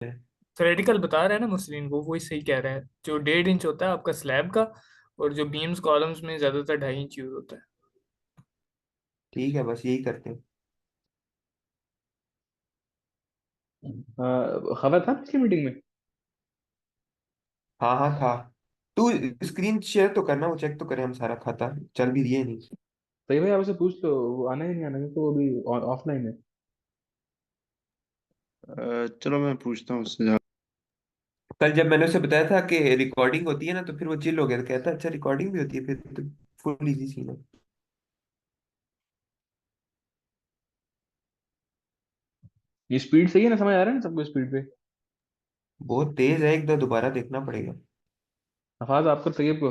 Theoretical बता रहा है ना मुरसलीन, वो वही सही कह रहा है। जो 1.5 इंच होता है आपका स्लैब का, और जो बीम्स कॉलम्स में ज्यादातर 2.5 इंच यूज होता है। ठीक है, बस यही करते हैं। खबर था पिछली मीटिंग में। हाँ हाँ था। तू स्क्रीन शेयर तो करना, वो चेक तो करें हम सारा खाता चल भी दिए नहीं। सही भाई, आप उसे पूछ लो वो आना ही नहीं आना, क्योंकि वो अभी ऑफलाइन है। चलो मैं पूछता हूँ उससे। कल जब मैंने उसे बताया था कि रिकॉर्डिंग होती है ना, तो फिर वो चिल हो गया, तो कहता अच्छा रिकॉर्डिंग भी होती है, फिर तो फुल इजी सीन है। ये स्पीड सही है ना, समझ आ रहा है ना सबको स्पीड पे। बहुत तेज है, एक दो दोबारा देखना पड़ेगा। हफाज आपको तैयब को।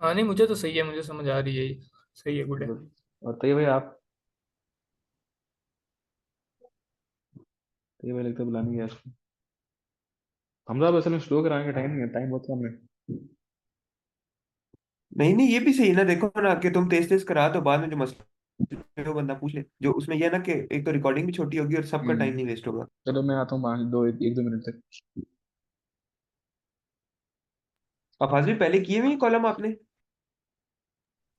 हाँ नहीं, मुझे तो सही है, मुझे समझ आ रही है ये। सही है, गुड है। और तैयब भाई आप। तैयब भाई लगता है बुलाने गया इसको। हमजा अब असल में स्लो कराने का टाइम नहीं है, टाइम बहुत कम है। नहीं नहीं, ये भी सही है ना, देखो ना कि तुम तेज तेज करा तो बाद में जो मसला है वो बंदा पूछ ले, जो उसमें यह है ना कि एक तो रिकॉर्डिंग भी छोटी होगी और सबका टाइम हम्म। नहीं वेस्ट होगा। चलो मैं आता हूँ 1-2 मिनट तक। अब हाजिर पहले किए हुए कॉलम आपने?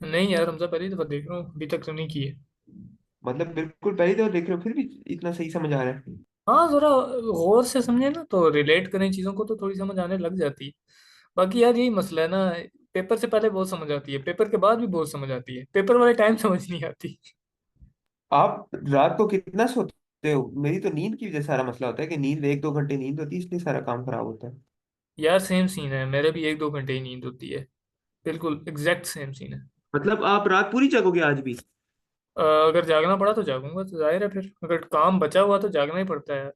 नहीं यार, हमसे पहली दफा देख रहा हूँ, अभी तक तो नहीं की है। मतलब बिल्कुल पहली दफा देख रहे हो, फिर भी इतना सही समझ आ रहा है। हाँ, जरा गौर से समझे ना तो रिलेट करें चीज़ों को, तो थोड़ी समझ आने लग जाती है। बाकी यार यही मसला है ना, पेपर से पहले बहुत समझ आती है, पेपर के बाद भी बहुत समझ आती है, पेपर वाले टाइम समझ नहीं आती। आप रात को कितना सोते हो? मेरी तो नींद की वजह से सारा मसला होता है कि नींद एक दो घंटे नींद होती है, इसलिए सारा काम खराब होता है। यार सेम सीन है, मेरे भी 1-2 घंटे ही नींद होती है। बिल्कुल एग्जैक्ट सेम सीन है। मतलब आप रात पूरी जगोगे आज भी? अगर जागना पड़ा तो जागूंगा, तो जाहिर है, फिर अगर काम बचा हुआ तो जागना ही पड़ता है यार।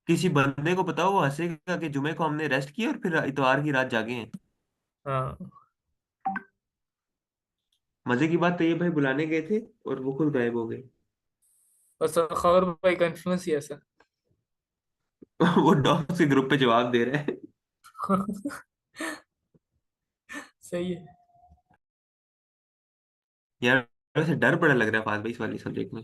किसी बंदे को बताओ, वो हंसेगा कि जुमे को हमने रेस्ट किया और फिर इतवार की रात जागे हैं। हाँ। मजे की बात तो ये भाई बुलाने गए थे और वो खुद गायब हो गए। बस खबर भाई का इन्फ्लुएंस ही ऐसा। वो डॉग के ग्रुप पे जवाब दे रहे हैं। सही है। यार वैसे डर बड़ा लग रहा है फात भाई इस वाले सब्जेक्ट में।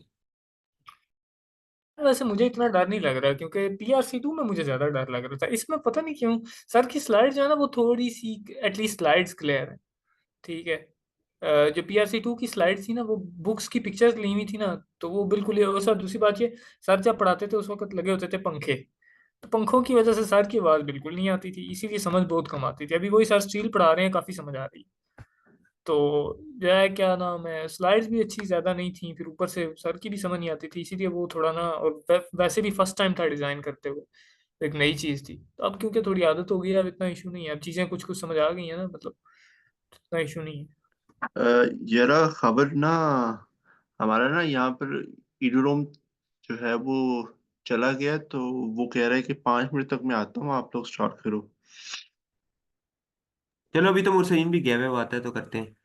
वैसे मुझे इतना डर नहीं लग रहा, क्योंकि PRC 2 में मुझे ज्यादा डर लग रहा था, इसमें पता नहीं क्यों। सर की स्लाइड जो है ना, वो थोड़ी सी एटलीस्ट स्लाइड्स क्लियर है। ठीक है। जो PRC 2 की स्लाइड थी ना, वो बुक्स की पिक्चर्स ली हुई थी ना, तो वो बिल्कुल ही। और सर दूसरी बात ये, सर जब पढ़ाते थे उस वक्त लगे होते थे पंखे, तो पंखों की वजह से सर की आवाज़ बिल्कुल नहीं आती थी, इसीलिए समझ बहुत कम आती थी। अभी वही सर स्टील पढ़ा रहे हैं, काफ़ी समझ आ रही है। तो जो है, क्या नाम है, स्लाइड्स भी अच्छी ज़्यादा नहीं थी, फिर ऊपर से सर की भी समझ नहीं आती थी, इसीलिए वो थोड़ा ना। और वैसे भी फर्स्ट टाइम था डिज़ाइन करते हुए, एक नई चीज़ थी, तो अब क्योंकि थोड़ी आदत हो गई है, अब इतना इशू नहीं है, अब चीज़ें कुछ कुछ समझ आ गई हैं ना, मतलब इतना इशू नहीं है। जरा खबर ना, हमारा ना यहाँ पर ईडूरोम जो है वो चला गया, तो वो कह रहा है कि 5 मिनट तक मैं आता हूँ, आप लोग स्टार्ट करो। चलो अभी तो मुरसलीन भी गया हुआ है, वो आता है तो करते हैं।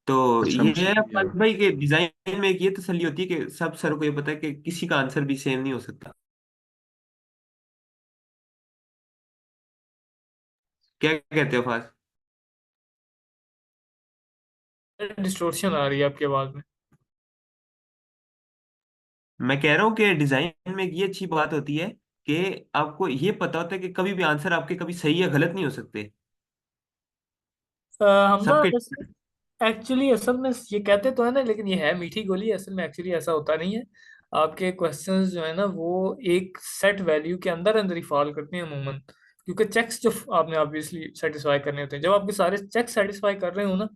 तो अच्छा ये है मुझसे फात भाई के डिजाइन में एक ये तसल्ली होती है कि सब सर को ये पता है कि किसी का आंसर भी सेम नहीं हो सकता। क्या कहते हो फात? डिस्टोर्शन आ रही है आपकी आवाज़ में। मैं कह रहा हूँ कि डिजाइन में एक ये अच्छी बात होती है कि आपको ये पता होता है कि कभी भी आंसर आपके कभी सही या गलत नहीं हो सकते। हमजा सबके। वैसे एक्चुअली असल में ये कहते तो है ना, लेकिन ये है मीठी गोली, असल में एक्चुअली ऐसा होता नहीं है। आपके क्वेश्चंस जो है ना, वो एक सेट वैल्यू के अंदर अंदर ही फॉल करते हैं अमूमन, क्योंकि चेक्स जो आपने ऑब्वियसली सेटिस्फाई करने होते हैं, जब आपके सारे चेक सेटिस्फाई कर रहे हो ना,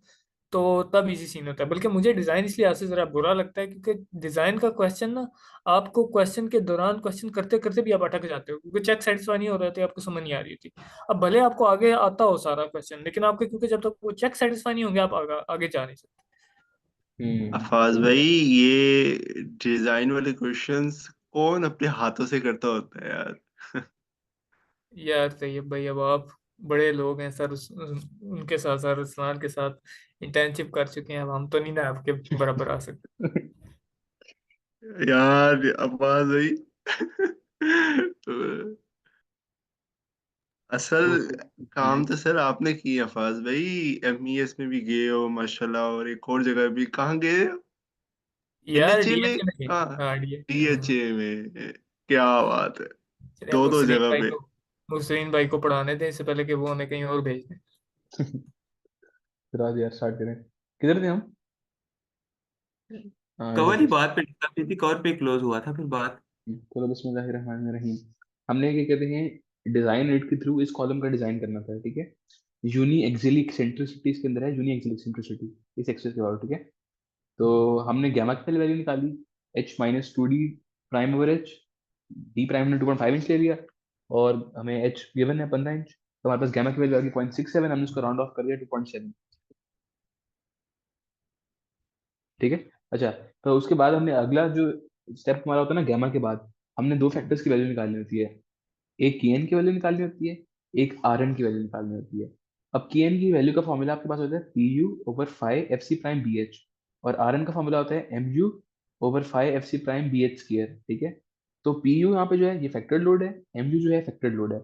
तो तब इजी सीन होता है। बल्कि मुझे डिज़ाइन इसलिए आज से ज़रा बुरा लगता है, क्योंकि डिज़ाइन का क्वेश्चन ना, आपको क्वेश्चन के दौरान क्वेश्चन करते करते भी आप अटक जाते हो, क्योंकि चेक सेटिस्फाई नहीं हो रहे थे, आपको समझ नहीं आ रही थी। अब भले आपको आगे आता हो सारा क्वेश्चन, लेकिन आपके, क्योंकि जब तक वो चेक सेटिस्फाई नहीं होंगे, आप आगे जा नहीं सकते। हम्म। अफाज भाई, ये डिजाइन वाले क्वेश्चंस कौन अपने हाथों से करता होता है यार? यार तैयब भाई, अब आप बड़े लोग हैं सर, उनके साथ, सर रुस्मान के साथ इंटर्नशिप कर चुके हैं, अब हम तो नहीं ना आपके बराबर आ सकते। यार अफाज भाई असल काम तो सर आपने किया अफाज भाई। MES में भी गए हो माशाल्लाह, और एक और जगह भी, कहाँ गए? यार NHA में? DHA में। कहाँ? हाँ, DHA। DHA में? क्या बात है, चलिए दो दो जगह पे। मुसरीन भाई को पढ़ाने दें इससे पहले कि वो उन्हें कहीं और भेज दें। फिर आज यार स्टार्ट करें, किधर थे हम? हाँ इधर कवर थे। ही बात पे थी थी, कवर पे क्लोज हुआ था फिर बात। चलो बिस्मिल्लाहिर्रहमानिर्रहीम। हमने क्या कहते हैं, डिजाइन रेट के थ्रू इस कॉलम का डिजाइन करना था, ठीक है। यूनी एक्सियल एक्सेंट्रिसिटी इसके अंदर है, यूनी एक्सियल एक्सेंट्रिसिटी इस एक्सिस के बाद, ठीक है। तो हमने गैमा की पहले वैल्यू निकाली, H minus two D prime over H, D prime ने 2.5 इंच ले लिया, और हमें एच गिवन है 15 इंच, तो हमारे पास गैमा की वैल्यू आ गई 0.67, हमने उसको राउंड ऑफ कर दिया 2.7, ठीक है। अच्छा, तो उसके बाद हमने अगला जो स्टेप हमारा होता है ना गैमा के बाद, हमने दो फैक्टर्स की वैल्यू निकालनी होती है। एक के एन की वैल्यू निकालनी होती है, एक आर एन की वैल्यू निकालनी होती है। अब के एन की वैल्यू का फॉर्मूला आपके पास होता है P U over five F C prime B H, और आर एन का फॉर्मूला होता है M U over five F C prime B H square, ठीक है। तो पी यू यहाँ पे जो है ये फैक्टर्ड लोड है, एम यू जो है फैक्टर्ड लोड है,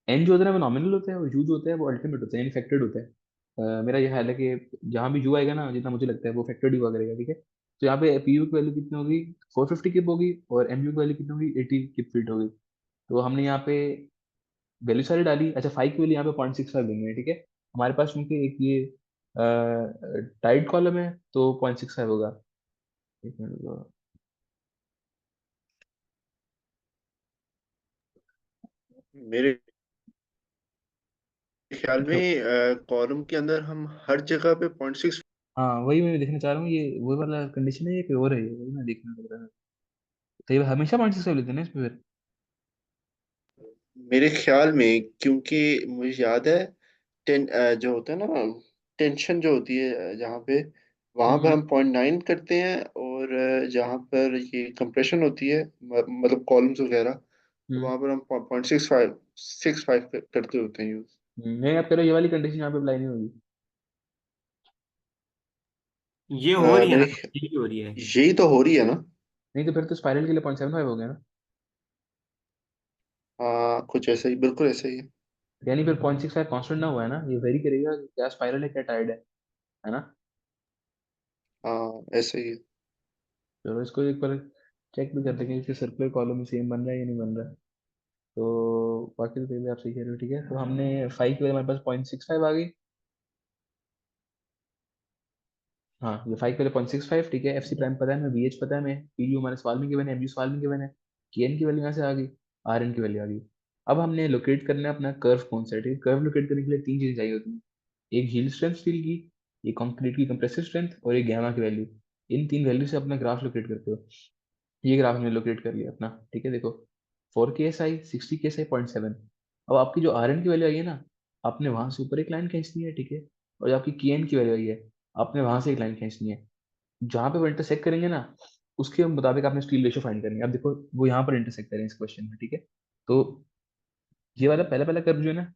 एन जो होता है वो नॉमिनल होता है, और यू जो होता है वो अल्टीमेट होता है, यानी फैक्टर्ड होता है। मेरा ये ख्याल है कि जहाँ भी यू आएगा ना, जितना मुझे लगता है वो फैक्टर्ड ही हुआ करेगा, ठीक है। तो यहाँ पे पी यू की वैल्यू कितनी होगी, 450 किप होगी, और एम यू की वैल्यू कितनी होगी, 80 किप फीट होगी। तो हमने यहाँ पे वैल्यू सारी डाली। अच्छा, फाइव की वैल्यू यहाँ पे 0.65 देंगे, ठीक है। हमारे पास क्योंकि एक ये टाइट कॉलम है तो 0.65 होगा। एक मिनट रुको। मेरे ख्याल तो में कॉलम के अंदर हम हर जगह पे 0.6। हाँ, वही मैं देखना चाह रहा हूँ, ये वही वाला कंडीशन है या कोई और है, ये वही मैं देखने लग रहा है। तो ये हमेशा 0.65 लेते हैं ना इसमें फिर? मेरे ख्याल में, क्योंकि मुझे याद है जो होता है ना, टेंशन जो होती है जहाँ पे, वहां पर हम्म हम 0.9 करते हैं, और जहाँ पर ये कंप्रेशन होती है, मतलब कॉलम्स वगैरह, तो हम्म वहां पर हम 0.65 करते होते हैं यूज। नहीं, आप कह रहे हो ये वाली कंडीशन यहाँ पे अप्लाई नहीं होगी? ये हो रही है ना, मेरे यही हो रही है। यही तो हो रही है ना। नहीं तो फिर तो स्पाइरल के लिए 0.75 हो गया ना। हाँ, कुछ ऐसा ही, बिल्कुल ऐसा ही है। यानी फिर 0.65 कांस्टेंट ना हुआ है ना, ये वेरी करेगा कि क्या स्पाइरल है क्या टाइड है ना। हाँ, ऐसा ही है। चलो इसको एक बार चेक भी कर लेंगे कि सर्कुलर कॉलम सेम बन रहा है या नहीं बन रहा है। तो बाकी तो फिर भी आप सही कह रहे हो, ठीक है। तो हमने फाइव के लिए हमारे पास 0.65 आ गई। हाँ, ये फाइव के लिए 0.65, ठीक है। एफ सी प्राइम पता है, हमें वी एच पता है, हमें पी यू हमारे सवाल में गिवन है, एम यू सवाल में गिवन है, के एन की वैल्यू यहाँ से आ गई, आर एन की वैल्यू आ गई। अब हमने लोकेट करना है अपना कर्व कौन सा है, ठीक है। कर्व लोकेट करने के लिए तीन चीजें चाहिए होती हैं, एक यील्ड स्ट्रेंथ स्टील की, एक कंक्रीट की कंप्रेसिव स्ट्रेंथ, और एक गैमा की वैल्यू। इन तीन वैल्यू से अपना ग्राफ लोकेट करते हो। ये ग्राफ हमने लोकेट कर लिया अपना, ठीक है। देखो 4 KSI 60 KSI 0.7। अब आपकी जो आर एन की वैल्यू आई है ना, आपने वहां से ऊपर एक लाइन खींचनी है, ठीक है। और जो आपकी के एन की वैल्यू आई है, आपने वहां से एक लाइन खींचनी है। जहां पे वो इंटरसेक्ट करेंगे ना, उसके मुताबिक आपने स्टील रेशियो फाइंड करनी है। अब देखो वो यहाँ पर इंटरसेक्ट करें इस क्वेश्चन में, ठीक है। तो ये वाला पहला पहला कर्व जो है ना,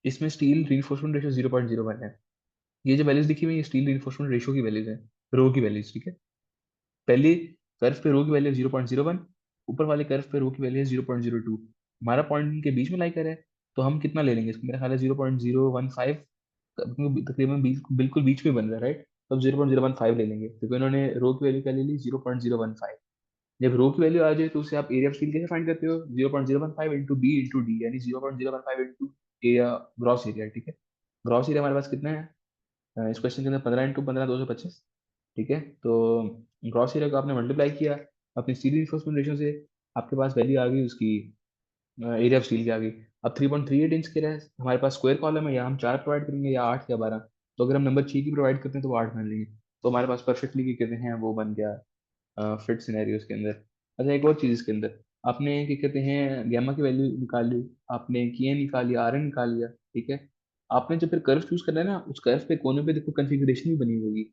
इसमें स्टील रीइंफोर्समेंट रेशियो 0.01 है। ये जो वैल्यूज दिखी हुई है, ये स्टील रीइंफोर्समेंट रेशियो की वैल्यूज है, रो की वैल्यूज, ठीक है। पहले कर्व पे रो की वैल्यू 0.01, ऊपर वाले कर्व पे रो की वैल्यू है 0.02। हमारा पॉइंट के बीच में लाई कर है, तो हम कितना ले लेंगे इसको, मेरा ख्याल है 0.015, तकरीबन बीच, बिल्कुल बीच में बन रहा है, राइट। तो अब 0.015 ले लेंगे, क्योंकि उन्होंने रो की वैल्यू क्या ले ली, 0.015। जब रो की वैल्यू आ जाए तो उससे आप एरिया ऑफ स्टील कैसे फाइंड करते हो, 0.015 इंटू बी इंटू डी, यानी 0.015 इंटू एरिया, ग्रॉस एरिया, ठीक है। ग्रॉस एरिया हमारे पास कितना है, इस क्वेश्चन के अंदर 15 इंटू 15 225, ठीक है। तो ग्रॉस एरिया को आपने मल्टीप्लाई किया अपनी स्टील रिइंफोर्समेंट रेशियो से, आपके पास वैल्यू आ गई उसकी, एरिया ऑफ स्टील की आ गई। अब 3.38 इंच के रहे हमारे पास स्क्वायर कॉलम है, या हम 4 प्रोवाइड करेंगे या 8 या 12। तो अगर हम नंबर 6 की प्रोवाइड करते हैं तो वो 8 मान लेंगे। तो हमारे पास परफेक्टली क्या कहते हैं वो बन गया फिट सिनेरियोस के अंदर। अच्छा, एक और चीज इसके अंदर, आपने क्या कहते हैं गैमा की वैल्यू निकाल ली, आपने के निकाल लिया, आर एन निकाल लिया, ठीक है। आपने जब फिर कर्व चूज करना है ना, उस कर्व पे कोने पे देखो कन्फिग्रेशन भी बनी होगी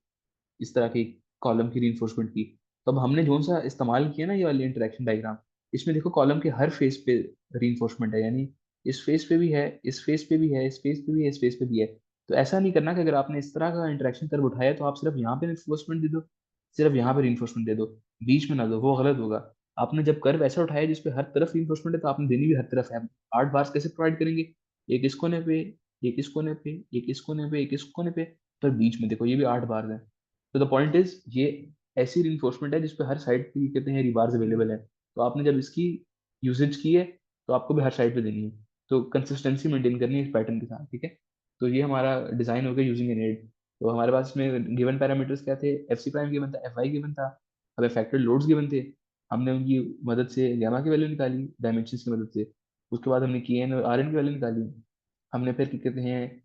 इस तरह की कॉलम की रीइंफोर्समेंट की। तो अब हमने जो सा इस्तेमाल किया ना ये वाली इंटरेक्शन डायग्राम, इसमें देखो कॉलम के हर फेस पे रीइंफोर्समेंट है, यानी इस फेस पे भी है, इस फेस पे भी है, इस फेस पे भी है, इस फेस पे भी है। तो ऐसा नहीं करना कि अगर आपने इस तरह का इंटरेक्शन कर्व उठाया तो आप सिर्फ यहाँ पे रीइंफोर्समेंट दे दो, सिर्फ यहाँ पे रीइंफोर्समेंट दे दो, बीच में ना दो, वो गलत होगा। आपने जब कर्व ऐसा उठाया जिसपे हर तरफ रीइंफोर्समेंट है, तो आपने देनी भी हर तरफ है। 8 बार्स कैसे प्रोवाइड करेंगे, एक इस कोने पे, एक इस कोने पे, एक इस कोने पे, एक इस कोने पे, पर बीच में देखो ये भी 8 बार है। तो द पॉइंट इज ये ऐसी रिइंफोर्समेंट है जिसपे हर साइड पे कहते हैं रिबार्स अवेलेबल है। तो आपने जब इसकी यूसेज की है तो आपको भी हर साइड पे देनी है। तो कंसिस्टेंसी मेंटेन करनी है इस पैटर्न के साथ, ठीक है। तो ये हमारा डिजाइन हो गया यूजिंग एन एड। तो हमारे पास इसमें गिवन पैरामीटर्स क्या थे, एफ सी प्राइम गिवन था, एफ आई गिवन था, अब इफेक्टेड लोड्स गिवन थे। हमने उनकी मदद से गामा की वैल्यू निकाली डायमेंशन की मदद से। उसके बाद हमने के एन और आर एन की वैल्यू निकाली। हमने फिर क्या कहते हैं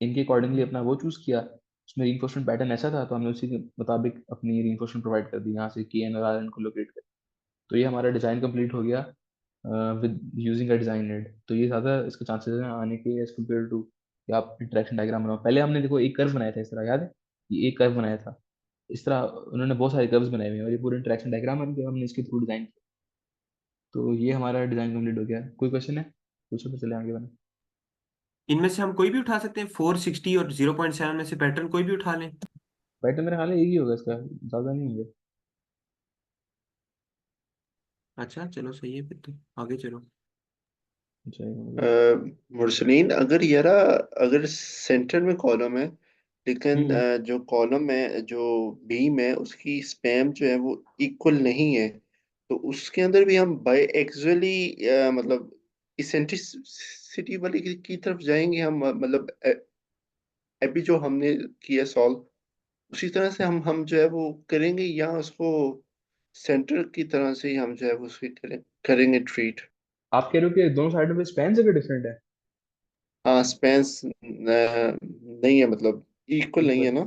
इनके अकॉर्डिंगली अपना वो चूज किया। उसमें रीइंफोर्समेंट पैटर्न ऐसा था तो हमने उसी के मुताबिक अपनी रीइंफोर्समेंट प्रोवाइड कर दी यहाँ से के एन और आर एन को लोकेट कर। तो ये हमारा डिजाइन कंप्लीट हो गया with using a design net. तो ये ज़्यादा इसके चांसेस हैं आने के एज कम्पेयर टू कि आप इंटरेक्शन डायग्राम बनाओ। पहले हमने देखो एक कर्व बनाया था इस तरह, याद है, ये एक कर्व बनाया था इस तरह। उन्होंने बहुत सारे कर्व्स बनाए हुए हैं और ये पूरे इंटरेक्शन डायग्राम बन गया, हमने इसके थ्रू डिजाइन किया। तो ये हमारा डिजाइन कंप्लीट हो गया। कोई क्वेश्चन है, पूछो तो चले आगे बना। इनमें से हम कोई भी उठा सकते हैं, 460 और 0.7 में से पैटर्न कोई भी उठा लें। पैटर्न मेरा ख्याल है यही होगा इसका, ज़्यादा नहीं होंगे। अच्छा चलो सही है, फिर तो आगे चलो। अच्छा ये अ, होगा। मुरसलीन, अगर यारा अगर सेंटर में कॉलम है, लेकिन हम्म। जो कॉलम है, जो बीम है, उसकी स्पैम जो है वो इक्वल नहीं है, तो उसके अंदर भी हम बाय एक्चुअली मतलब इसेंट्रिसिटी वाली की तरफ जाएंगे हम, मतलब अभी जो हमने किया सॉल्व उसी तरह से हम जो है वो करेंगे, या उसको सेंटर की तरह से ही हम जो है वो उसकी करेंगे ट्रीट। आप कह रहे हो कि दोनों साइडों पे स्पैन जगह डिफरेंट है। हाँ, स्पेंस नहीं है, मतलब इक्वल नहीं इक्वल। है ना।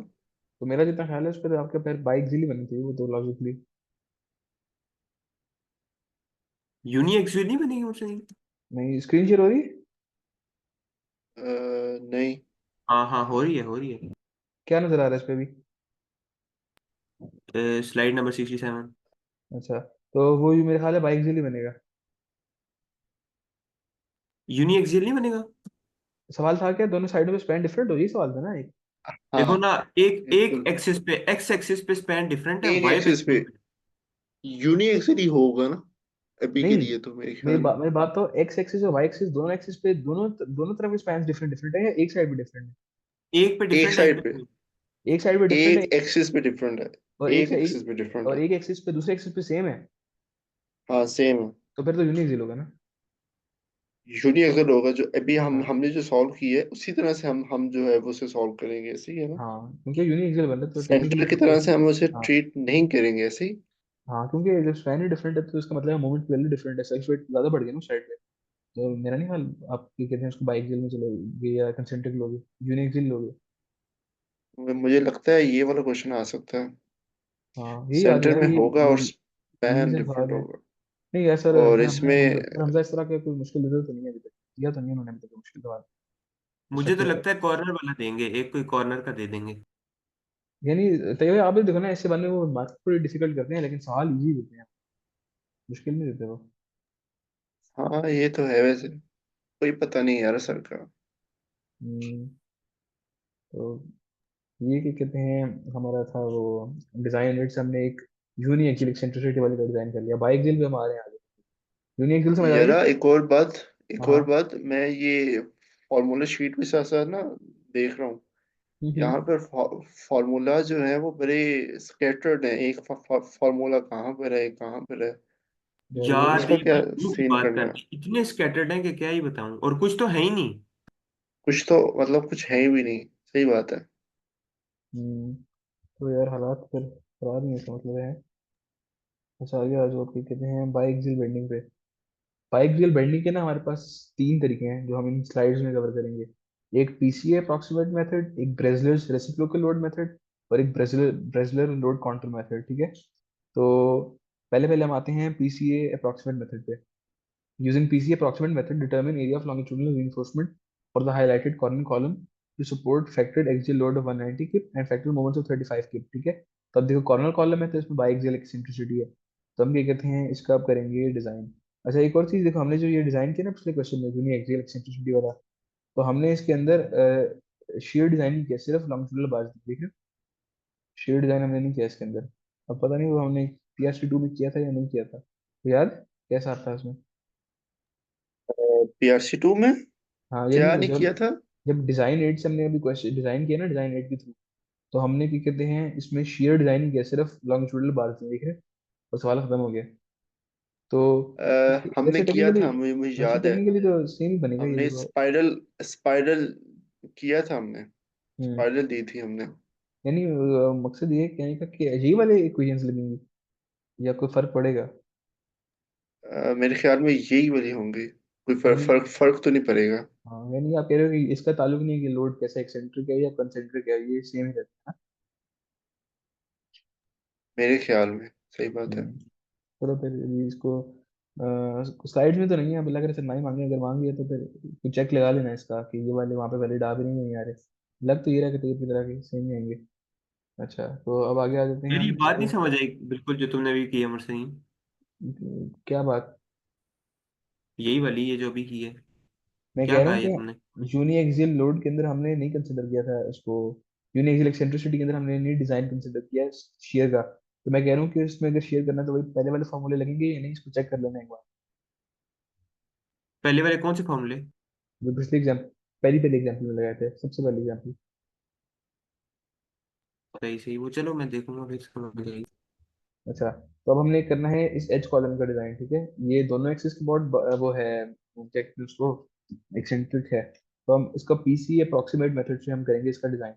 तो मेरा जितना ख्याल है उस पर आपके पैर बाइक इजीली बननी चाहिए वो तो लॉजिकली। यूनी एक्सुअल नहीं बनेगी मुझसे। नहीं, स्क्रीन शेयर हो रही है? नहीं। हाँ हाँ, हो रही है हो रही है। क्या नजर आ रहा है इस पे भी? Slide number 67। अच्छा, तो वो भी मेरे ख्याल है बाइक इजीली बनेगा। यूनी एक्सियल नहीं बनेगा। सवाल था क्या दोनों साइडों पे स्पैन डिफरेंट हो, यही सवाल था ना एक। देखो हाँ ना, एक एक बिल्कुल। एक्सिस पे, एक्स एक्सिस पे स्पैन डिफरेंट है, एक वाई पे एक्सिस पे यूनी एक्सिस ही होगा ना अभी के नहीं, लिए, तो मेरे ख्याल में। मेरी बात तो एक्स एक्सिस और वाई एक्सिस दोनों एक्सिस पे दोनों दोनों तरफ के स्पैन डिफरेंट डिफरेंट है या एक साइड पे डिफरेंट है? एक पे एक डिफरेंट है, एक साइड पे पे, नहीं। एक साइड पे डिफरेंट है एक एक्सिस पे डिफरेंट है, और एक एक से एक्सिस पे डिफरेंट और है। एक एक्सिस पे दूसरे एक्सिस पे सेम है। हाँ सेम है। तो फिर तो यूनिक जीरो होगा ना। यूनी अगर होगा, जो अभी हाँ हमने जो सॉल्व की है उसी तरह से हम जो है वो उसे सॉल्व करेंगे, ऐसे ही है ना। हाँ, क्योंकि यूनिक एक्सियल बन रहा है तो टेक्निकली सेंटर की तो तरह से हम उसे हाँ। ट्रीट नहीं करेंगे, ऐसे ही। हाँ, क्योंकि जब स्पैन ही डिफरेंट है तो इसका मतलब है मोमेंट वैल्यू डिफरेंट है, सेल्फ वेट ज्यादा बढ़ गया ना उस साइड पे। तो मेरा नहीं ख्याल आप ये कहते हैं उसको बाइक जेल में चलोगे या कंसेंट्रिक लोगे, यूनिक जेल लोगे। मुझे लगता है ये वाला क्वेश्चन आ सकता है। हाँ यही याद है सेंटर यार, में होगा और यही स्पैन से डिफरेंट सवाल है। होगा। नहीं यार सर, और हमने इसमें हमजा इस तरह का कोई मुश्किल रिजल्ट तो नहीं है अभी तक दिया, तो नहीं उन्होंने अभी तक मुश्किल सवाल। मुझे तो स्ट्रक्चर का। लगता है कॉर्नर वाला देंगे, एक कोई कॉर्नर का दे देंगे। यानी तैयार आप भी देखो ना, ऐसे बंदे वो बात थोड़ी डिफिकल्ट करते हैं लेकिन सवाल इजी देते हैं, मुश्किल नहीं देते वो। हाँ ये तो है, वैसे कोई पता नहीं यार सर का। हम्म, तो ये क्या कहते हैं हमारा था वो डिजाइन रेट से हमने एक यूनी एक्सियल एक्सेंट्रिसिटी वाली का डिजाइन कर लिया, बाइक जेल भी हमारे यहाँ आगे। यूनी एक्सियल समझ आ गई? यारा एक और हाँ। बात, मैं ये फॉर्मूला शीट के साथ साथ ना देख रहा हूँ, हम्म। यहाँ पर फॉर्मूला जो है वो बड़े स्कैटर्ड है, एक फॉर्मूला कहाँ पर है, कहाँ पर है, यार ये यार तो इसका एक क्या गुरु की सीन बात करना है। करनी, इतने स्कैटर्ड हैं कि क्या ही बताऊं, और कुछ तो है ही नहीं। कुछ तो मतलब कुछ है ही भी नहीं, सही बात है। हम्म, तो यार हालात फिर खराब नहीं है इसका मतलब है। अच्छा आगे आ जाओ, क्या कहते हैं बाइक एक्सियल बेंडिंग पे। बाइक एक्सियल बेंडिंग के ना हमारे पास तीन तरीके हैं जो हम इन स्लाइड्स में कवर करेंगे। एक पीसीए अप्रॉक्सीमेट मेथड, एक ब्रेजलर्स रेसिप्रोकल लोड मेथड और एक ब्रेजलर ब्रेजलर लोड काउंटर मेथड, ठीक है। तो पहले पहले हम आते हैं पीसीए अप्रॉक्सीमेट मेथड पे। Using PC approximate method, determine area of longitudinal reinforcement for the highlighted corner column to support factored axial load of 190 kip and factored moments of 35 kip, ठीक है। तो अब देखो कॉर्नर कॉलम है तो इसमें बाइएक्सियल eccentricity है, तो हम क्या कहते हैं इसका अब करेंगे डिजाइन। अच्छा एक और चीज देखो, हमने जो ये डिजाइन किया ना पिछले क्वेश्चन में यूनी एक्सियल एक्सेंट्रिसिटी वाला, तो हमने इसके अंदर शेयर डिजाइन नहीं किया, सिर्फ लॉन्गिट्यूडनल बार्स देख रहे हो, शेयर डिजाइन हमने नहीं किया इसके अंदर। अब पता नहीं वो हमने पीआरसी 2 में किया था या नहीं किया था, तो याद कैसा था उसमें? PRC2 में हाँ यानी क्या नहीं जब किया था। जब डिजाइन एड से हमने अभी क्वेश्चन डिजाइन किया ना डिजाइन एड के थ्रू, तो हमने क्या कहते हैं इसमें शेयर डिजाइन किया, सिर्फ लॉन्गिट्यूडनल बार से देख रहे हैं, और सवाल खत्म हो गया। तो हमने वैसे किया टेक्निकली था, मुझे वैसे याद है। टेक्निकली तो सेम ही बनेगा ये हमने देखो। स्पाइरल स्पाइरल किया था हमने, हम्म। स्पाइरल दी थी हमने। यानी मकसद ये है कहने का कि यही वाले इक्वेशंस लगेंगी या कोई फर्क पड़ेगा? मेरे ख्याल में यही वाली होंगी, कोई यानी फर्क तो नहीं पड़ेगा। हाँ, यानी आप कह रहे हो कि इसका ताल्लुक नहीं है कि लोड कैसा एक्सेंट्रिक है या कंसेंट्रिक है, ये सेम ही रहता मेरे ख्याल में सही है। बात है। चलो फिर अभी इसको स्लाइड्स में तो नहीं है, अब लग रहा है नहीं मांगे, अगर मांग लिया तो फिर कुछ चेक लगा लेना इसका कि ये वाले वहाँ पे वैलिड आ भी नहीं आ रहे। लग तो ये रहा कि तो की तरह के सेम ही आएंगे। अच्छा, तो अब आगे आ जाते हैं यार ये हम बात नहीं इसको। समझ आई बिल्कुल जो तुमने अभी की है मुझसे। क्या बात? यही वाली ये जो अभी की है, मैं क्या कह रहा कहा हूँ ये तुमने? कि यूनिएक्सियल लोड के अंदर हमने नहीं कंसिडर किया था इसको। यूनिएक्सियल एक्सेंट्रिसिटी के अंदर हमने नहीं डिजाइन कंसिडर किया शेयर का। तो मैं कह रहा हूँ कि इसमें अगर शेयर करना है तो वही पहले वाले फॉर्मूले लगेंगे या नहीं, इसको चेक कर लेना एक बार। पहले वाले कौन से फॉर्मूले? जो पिछले एग्जाम पहली पहले एग्जाम्पल में लगाए थे, सबसे पहले एग्जाम्पल। सही सही, वो चलो मैं देखूंगा फिर समझ जाएगी। अच्छा, तो अब हमने करना है इस एच कॉलम का डिजाइन, ठीक है। ये दोनों एक्सिस के बहुत वो है, क्या कहते हैं उसको, एक्सेंट्रिक है। तो हम इसका पीसी अप्रोक्सीमेट मेथड से हम करेंगे इसका डिजाइन।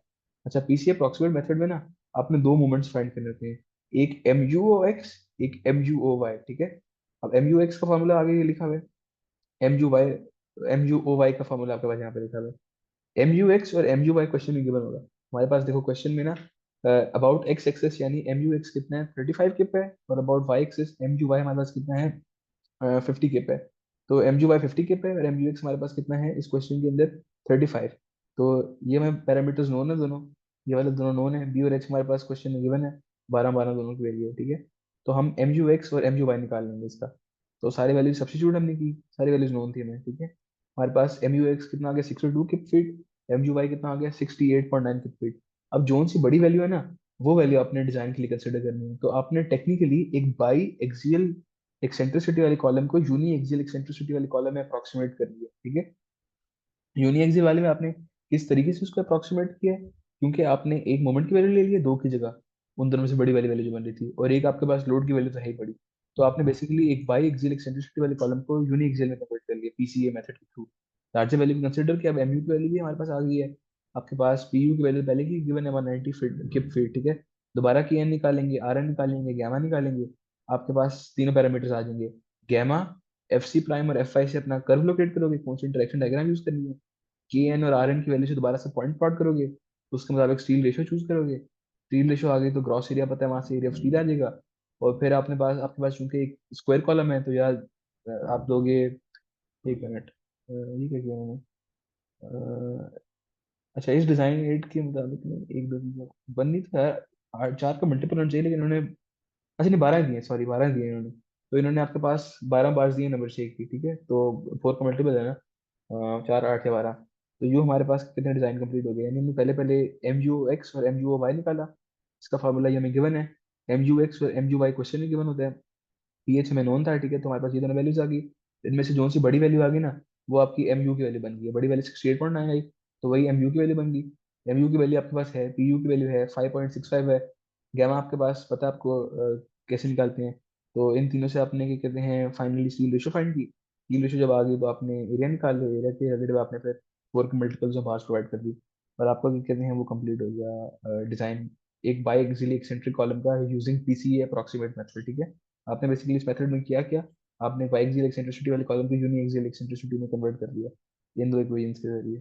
अच्छा, पीसी अप्रोक्सीमेट मेथड में ना आपने दो मोमेंट्स फाइंड करने होते हैं, एक एम यू ओ एक्स, एक एम यू ओ वाई, ठीक है। अब एम यू एक्स का फॉर्मूला आगे ये लिखा हुआ है, M U Y, M U O Y का फॉर्मूला आपके पास यहाँ पे लिखा हुआ है। एम यू एक्स और एम यू वाई क्वेश्चन में गिवन होगा हमारे पास। देखो क्वेश्चन में ना अबाउट एक्स एक्सेस यानी एम यू एक्स कितना है, 35 किप है, और about Y axis M U Y हमारे पास कितना है, 50 किप है। तो एम यू वाई 50 किप है और एम यू एक्स हमारे पास कितना है इस क्वेश्चन के अंदर, 35। तो ये हमें पैरामीटर्स नोन है दोनों, ये वाले दोनों नोन है, बी और एच हमारे पास क्वेश्चन में गिवन है, 12 12 दोनों की वैल्यू है, ठीक है। तो हम एम यू एक्स और एम यू वाई निकाल लेंगे इसका। तो सारी वैल्यूज सब्स्टिट्यूट हमने की, सारी वैल्यूज नोन थी हमें, ठीक है। हमारे पास एम यू एक्स कितना आ गया, 62 किप फीट, एम यू वाई कितना आ गया, 68.9 किप फीट। अब जोन सी बड़ी वैल्यू है ना, वो वैल्यू आपने डिजाइन के लिए कंसिडर करनी है। तो आपने टेक्निकली एक बाई एक्सियल एक्सेंट्रिसिटी वाले कॉलम को यूनी एक्सियल एक्सेंट्रिसिटी वाले कॉलम में अप्रोक्सीमेट कर लिया, ठीक है। यूनी एक्सियल वाले में आपने किस तरीके से उसको अप्रोक्सीमेट किया है, क्योंकि आपने एक मोमेंट की वैल्यू ले ली है दो की जगह, उन दोनों में से बड़ी वाली वैल्यू जो बन रही थी, और एक आपके पास लोड की वैल्यू तो है ही बड़ी। तो आपने बेसिकली एक बाई एक्सियल एक्सेंट्रिसिटी वाले कॉलम को यूनी एक्सियल में कन्वर्ट कर लिया पीसीए मेथड के थ्रू। लार्जर वैल्यू को कंसिडर किया, अब एमयू की वैल्यू भी हमारे पास आ गई है। आपके पास पीयू की वैल्यू पहले की गिवन है 190 फीट किप फीट, ठीक है। दोबारा की एन निकालेंगे, आर एन निकालेंगे, गैमा निकालेंगे, आपके पास तीनों पैरामीटर्स आ जाएंगे। गैमा, एफ सी प्राइम और एफ आई से अपना कर्व लोकेट करोगे, कौन सी इंटरेक्शन डायग्राम यूज करनी है, के एन और आर एन की वैल्यू से दोबारा से पॉइंट प्लॉट करोगे, तो उसके मुताबिक स्टील रेशो चूज करोगे। स्टील रेशो आ गई तो ग्रॉस एरिया पता है, वहां से एरिया ऑफ स्टील आ जाएगा। और फिर आपके पास चूंकि एक स्क्वायर कॉलम है, तो यार आप दोगे, एक मिनट, ये क्या किया मैंने, अच्छा इस डिजाइन एड के मुताबिक में एक दो तीन बन नहीं था, 8 4 का मल्टीपल होना चाहिए, लेकिन उन्होंने, अच्छा नहीं 12 दिए, सॉरी 12 दिए इन्होंने। तो इन्होंने आपके पास 12 बार्स दिए नंबर शेक की, ठीक है। तो 4 का मल्टीपल है ना, 4 8 या 12। तो यू हमारे पास कितने डिजाइन कंप्लीट हो गए, यानी हमने पहले पहले एम यू एक्स और एम यू वाई निकाला, इसका फार्मूला ये हमें गिवन है। एम यू एक्स और एम यू वाई क्वेश्चन में गिवन होता है, पीएच हमें नोन था, ठीक है। तो हमारे पास ये दोनों वैल्यूज आ गई, इनमें से जो सी बड़ी वैल्यू आ गई ना, वो आपकी एम यू की वैल्यू बन गई है, बड़ी वैल्यू 68.9 आई, तो वही एम यू की वैल्यू बन गई। एम यू की वैल्यू आपके पास है, पी यू की वैल्यू है 5.65 है, गैमा आपके पास पता है आपको कैसे निकालते हैं। तो इन तीनों से आपने क्या कहते हैं फाइनली स्टील रेशो फाइंड की। स्टील रेशो जब आ गई तो आपने एरिया निकाल लिया, एरिया के रिलेटिव आपने फिर फोर के मल्टीपल्स ऑफ बार्स प्रोवाइड कर दी, और आपका क्या कहते हैं वो कंप्लीट हो गया डिजाइन एक बाई एक्सियली एक्सेंट्रिक कॉलम का यूजिंग पीसीए अप्रोक्सीमेट मेथड, ठीक है। आपने बेसिकली इस मेथड में किया क्या, आपने बाई एक्सियल एक्सेंट्रिसिटी वाले कॉलम को यूनी एक्सियल एक्सेंट्रिसिटी में कन्वर्ट कर दिया इन दो इक्वेशंस के जरिए।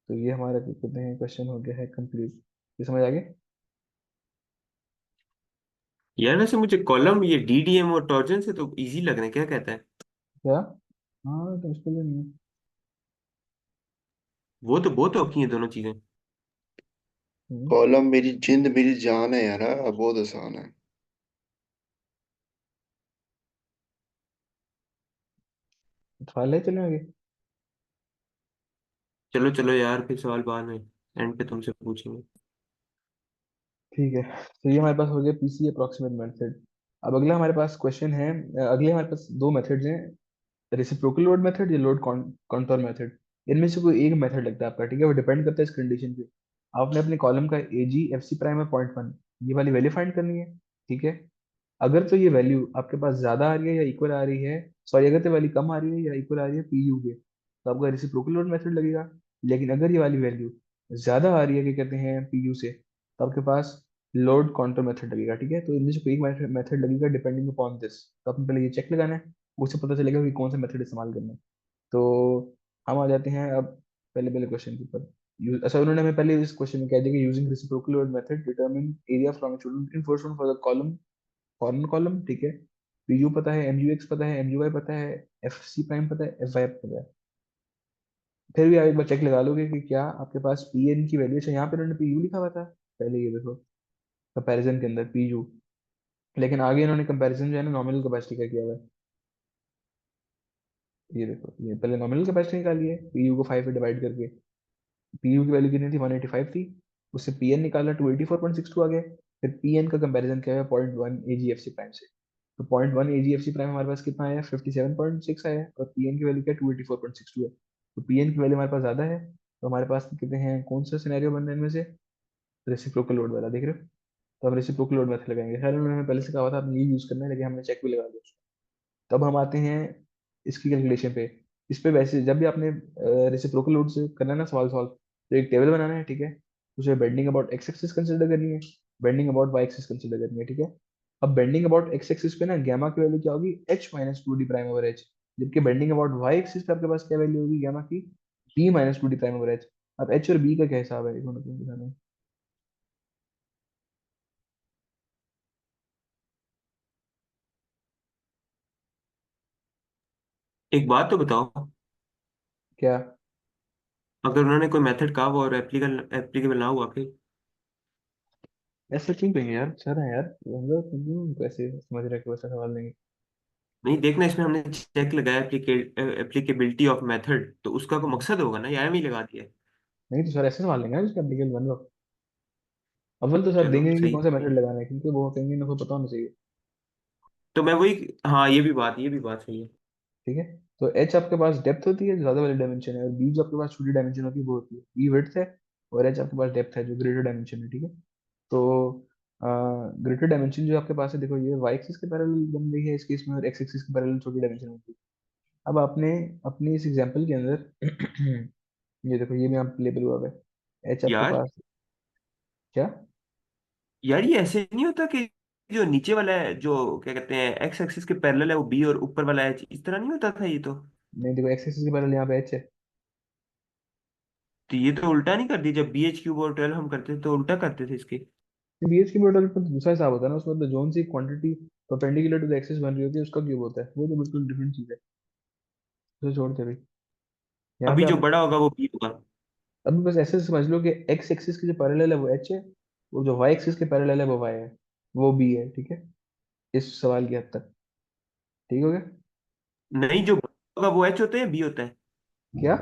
तो ये हमारा क्या कहते हैं क्वेश्चन हो गया है कंप्लीट। ये समझ आ गया यार वैसे मुझे कॉलम ये डीडीएम और टॉर्जन से तो इजी लग रहे हैं, क्या कहता है? क्या? हाँ तो मुश्किल नहीं है। वो तो बहुत औखी हैं दोनों चीजें। हम्म, कॉलम मेरी जिंद मेरी जान है यार, बहुत आसान है। सवाल है, चलें आगे। चलो चलो यार, फिर सवाल बाद में एंड पे तुमसे पूछेंगे। ठीक है, तो ये हमारे पास हो गया पीसी अप्रोक्सीमेट मेथड। अब अगला हमारे पास क्वेश्चन है, अगले हमारे पास दो मेथड्स हैं, रेसिप्रोकल लोड मेथड या लोड कॉन्टोर मेथड। इनमें से कोई एक मेथड लगता है आपका, ठीक है। वो डिपेंड करता है इस कंडीशन पे। आपने अपने कॉलम का ए जी एफ सी प्राइम है 0.1, ये वाली वैल्यू फाइंड करनी है, ठीक है। अगर तो ये वैल्यू आपके पास ज्यादा आ रही है या इक्वल आ रही है, सॉरी, अगर तो वैल्यू कम आ रही है या इक्वल आ रही है पी यू के, तो आपका रेसिप्रोकल लोड मेथड लगेगा। लेकिन अगर ये वाली वैल्यू ज्यादा आ रही है, क्या कहते हैं, पी यू से, तो आपके पास लोड काउंटर मेथड लगेगा। ठीक है, तो इनमें से कोई मेथड लगेगा डिपेंडिंग अपॉन दिस। तो आपने पहले ये चेक लगाना है, उससे पता चलेगा कि कौन सा मेथड इस्तेमाल करना है। तो हम आ जाते हैं अब पहले पहले क्वेश्चन के ऊपर। अच्छा, उन्होंने हमें पहले इस क्वेश्चन में कह दिया कि using reciprocal load method determine area from enforcement for the column, corner column. ठीक है, पी यू पता है, एम यू एक्स पता है, एम यू वाई पता है, एफ सी प्राइम पता है, एफ वाई पता है। फिर भी आप एक बार चेक लगा लोगे कि क्या आपके पास पी एन की वैल्यू, अच्छा यहाँ पे उन्होंने पी यू लिखा हुआ था पहले, ये देखो कंपैरिजन के अंदर पी यू, लेकिन आगे इन्होंने कंपैरिजन जो है ना नॉमिनल कैपेसिटी का किया हुआ है। ये देखो, ये पहले नॉमिनल कैपेसिटी निकाली है पी यू को 5 से डिवाइड करके। पी यू की वैल्यू कितनी थी, 185 थी। उससे पी एन निकाला, 284.62 आ गया। फिर पी एन का कंपैरिजन किया है 0.1 ए जी एफ सी प्राइम से। तो 0.1 ए जी एफ सी प्राइम हमारे पास कितना आया, 57.6 आया, और पी एन की वैल्यू क्या, 284.62 है। तो पी एन की वैल्यू हमारे पास ज्यादा है, तो हमारे पास कितने हैं, कौन सा सिनेरियो बन रहा है इनमें से, रेसिप्रोकल लोड वाला, देख रहे हो। तो हम रेसिप्रोकल लोड मेथड लगाएंगे। खैर उन्होंने हमें पहले से कहा हुआ था आपने ये यूज करना है, लेकिन हमने चेक भी लगा दिया। तब हम आते हैं इसकी कैलकुलेशन पे। इस पे वैसे जब भी आपने रेसिप्रोकल लोड से करना है ना सवाल सॉल्व, तो एक टेबल बनाना है। ठीक है, उसे bending about X axis consider करनी है, bending about Y axis consider करनी है। ठीक है, अब बेंडिंग अबाउट एक्स एक्सिस पे ना गैमा की वैल्यू क्या होगी, H minus two D prime over H. जबकि बेंडिंग अबाउट वाई एक्सिस पे आपके पास क्या वैल्यू होगी गैमा की, B minus two D prime over H. अब एच और बी का क्या हिसाब है, एक मिनट में दिखाना है। एक बात तो बताओ, क्या, अगर उन्होंने कोई मेथड कहा हुआ और एप्लीकेबल एप्लीकेबल ना हुआ फिर? ऐसा क्यों कहेंगे यार, सर है यार, हम लोग क्यों ऐसे समझ रहे हैं कि वैसा सवाल नहीं। नहीं, देखना, इसमें हमने चेक लगाया एप्लीकेबिलिटी ऑफ मेथड, तो उसका कोई मकसद होगा ना, या एम ही लगा दिया है। नहीं तो सर ऐसे सवाल लेंगे ना जिसका एप्लीकेबल बन रहा हो। अव्वल तो सर चलो देंगे कि सही। कौन सा मेथड लगाना है, क्योंकि वो कहेंगे ना, को पता होना चाहिए। तो मैं वही, हाँ ये भी बात सही है। ठीक है, तो एच आपके पास डेप्थ होती है जो ज्यादा वाली डायमेंशन है, और बी जो आपके पास छोटी डायमेंशन होती है वो होती है, बी विड्थ है, और एच आपके पास डेप्थ है जो ग्रेटर डायमेंशन है। ठीक है, तो ग्रेटर डायमेंशन जो आपके पास है, देखो ये वाई एक्सिस के पैरेलल बन रही है इस केस में, और एक्स एक्सिस के पैरेलल छोटी डायमेंशन होती है। अब आपने अपने इस एग्जांपल के अंदर ये देखो, ये भी आप लेबल हुआ है एच आपके यार पास, क्या। यार ये ऐसे नहीं होता कि जो नीचे वाला है, जो क्या कहते हैं एक्स एक्सिस के पैरेलल है, वो बी, और ऊपर वाला एच, इस तरह नहीं होता था ये तो? नहीं देखो, एक्स एक्सिस के पैरेलल यहाँ पे एच है। तो ये तो उल्टा नहीं कर दी, जब बी एच क्यूब और 12 हम करते थे तो उल्टा करते थे इसके। बीएच की मॉडल पर दूसरा हिसाब होता है ना, उसमें तो जोन सी quantity perpendicular to the axis बन रही होती है, उसका क्यूब होता है, वो तो बिल्कुल डिफरेंट चीज है। उसे छोड़ते भाई, यहाँ अभी पे जो आप बड़ा होगा वो बी होगा। अभी बस ऐसे समझ लो कि एक्स एक्सिस के जो पैरेलल है वो एच है, और जो वाई एक्सिस के पैरेलल है वो वाई है, वो बी है। ठीक है, इस सवाल की हद तक ठीक हो गया। नहीं, जो बड़ा होगा वो एच होता है, बी होता है? क्या,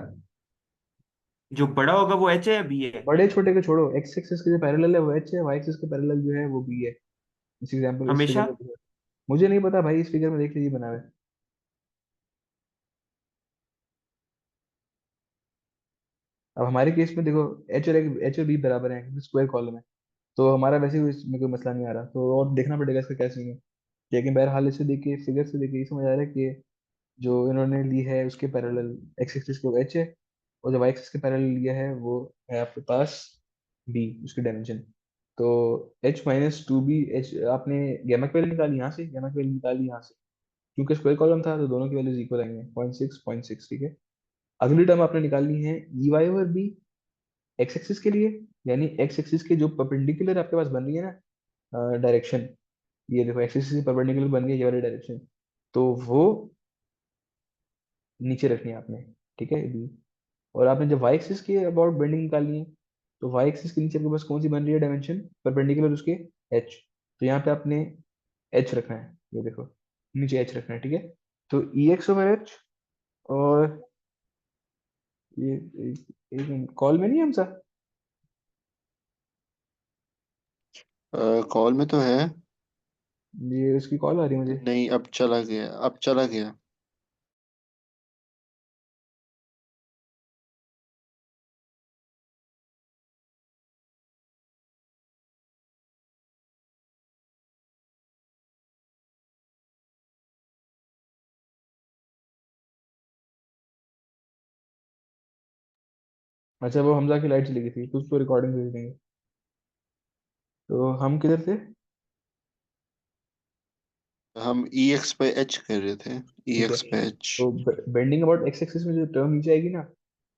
जो बड़ा होगा वो एच है या बी है? बड़े छोटे को छोड़ो, एक्स एक्सिस के जो पैरेलल है वो एच है, वाई एक्सिस के पैरेलल जो है वो बी है। इस एग्जांपल, इस फिगर हमेशा? में देखो। मुझे नहीं पता भाई, इस फिगर में देख लीजिए बना हुआ है। अब हमारे केस में देखो, एच और बी बराबर है, स्क्वायर कॉलम है, तो हमारा वैसे भी इसमें कोई मसला नहीं आ रहा, तो और देखना पड़ेगा इसका क्या सीन है। लेकिन बहरहाल इसे देखिए, फिगर से देखिए, ये समझ आ रहा है कि जो इन्होंने ली है उसके पैरेलल एक्स एक्सिस को एच है, और जो वाई एक्सिस के पैरेलल लिया है वो है आपके पास बी, उसकी डायमेंशन। तो H minus two B H, आपने गैमा की वैल्यू निकाली यहाँ से, गैमा की वैल्यू निकाली यहाँ से, क्योंकि स्क्वायर कॉलम था तो दोनों की वैल्यूज इक्वल आएंगे, 0.6 ठीक है। अगली टर्म आपने निकालनी है E Y over B X axis के लिए, यानी एक्स एक्सिस के जो परपेंडिकुलर आपके पास बन रही है ना डायरेक्शन, ये देखो एक्सिस से परपेंडिकुलर बन गई ये वाली डायरेक्शन, तो वो नीचे रखनी है आपने। ठीक है बी, और आपने जब वाई एक्सिस की अबाउट बेंडिंग निकालनी है, तो वाई एक्सिस के नीचे आपके पास कौन सी बन रही है डायमेंशन परपेंडिकुलर उसके, एच। तो यहाँ पे आपने एच रखना है, ये देखो नीचे एच रखना है। ठीक है, तो ई एक्स ओवर एच, और ये कॉल में नहीं है हम सर, कॉल में तो है। ये उसकी कॉल आ रही है मुझे। नहीं, अब चला गया, अब चला गया। अच्छा, वो हमजा की लाइट चली गई थी, कुछ तो रिकॉर्डिंग भेज देंगे। तो हम किधर थे? हम ई एक्स पे एच कर रहे थे। ई ठीक है। एक्स पे एच। तो बेंडिंग अबाउट एक्स एक्सिस में जो टर्म नीचे आएगी ना,